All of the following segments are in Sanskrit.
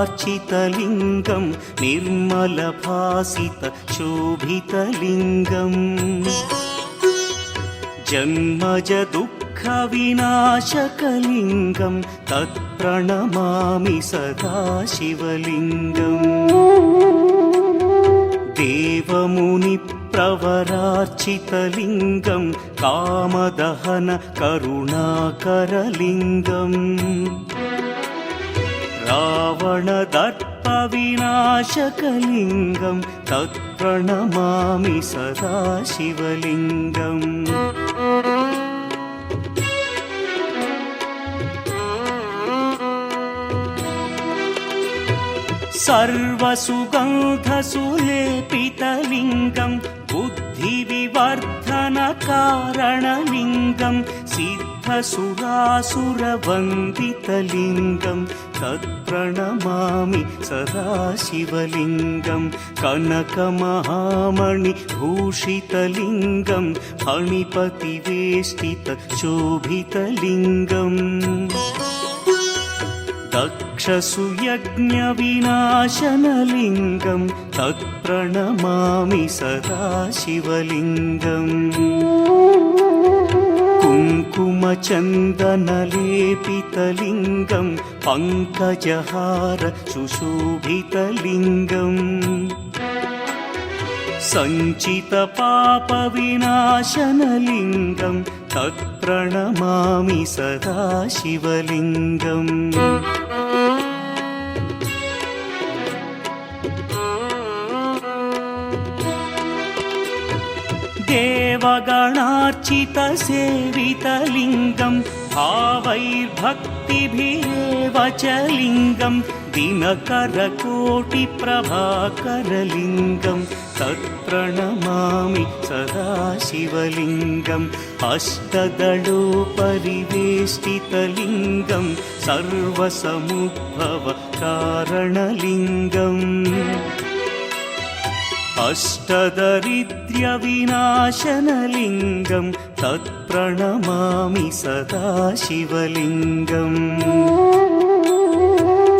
प्रभरार्चितलिङ्गं निर्मलभासितशोभितलिङ्गम् जन्मजदुःखविनाशकलिङ्गं तत्प्रणमामि सदा शिवलिङ्गम् देवमुनिप्रवरार्चितलिङ्गं कामदहन करुणाकरलिङ्गम् रावणदर्पविनाशकलिङ्गं तत्प्रणमामि सदा शिवलिङ्गम् सर्वसुगन्धसुलेपितलिङ्गं बुद्धिविवर्धनकारणलिङ्गं सिद्धसुरासुरवन्दितलिङ्गं तत्प्रणमामि सदा शिवलिङ्गं कनकमहामणिभूषितलिङ्गं फणिपतिवेष्टितशोभितलिङ्गम् दक्षसुयज्ञविनाशनलिङ्गं तत्प्रणमामि सदा शिवलिङ्गम् कुङ्कुमचन्दनलेपितलिङ्गं पङ्कजहार सुशोभितलिङ्गम् सञ्चितपापविनाशनलिङ्गं तत्प्रणमामि सदा शिवलिङ्गम् देवगणार्चितसेवितलिङ्गं भावैर्भक्तिभिरेव च लिङ्गं दिनकरकोटिप्रभाकरलिङ्गं तत्प्रणमामि सदा शिवलिङ्गम् अष्टदलोपरिवेष्टितलिङ्गं सर्वसमुद्भवकारणलिङ्गम् अष्टदरिद्र्यविनाशनलिङ्गं तत्प्रणमामि सदा शिवलिङ्गम्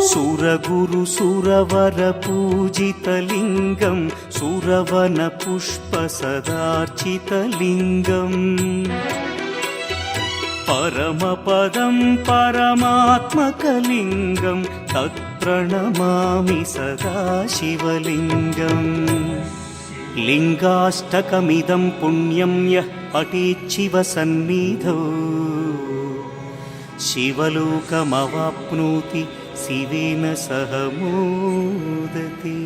सुरगुरुसुरवरपूजितलिङ्गं सुरवनपुष्पसदार्चितलिङ्गम् परमपदं परमात्मकलिङ्गं तत्प्रणमामि सदा शिवलिङ्गम् लिङ्गाष्टकमिदं पुण्यं यः पठेच्छिवसन्निधौ शिवलोकमवाप्नोति शिवेन सह मोदते।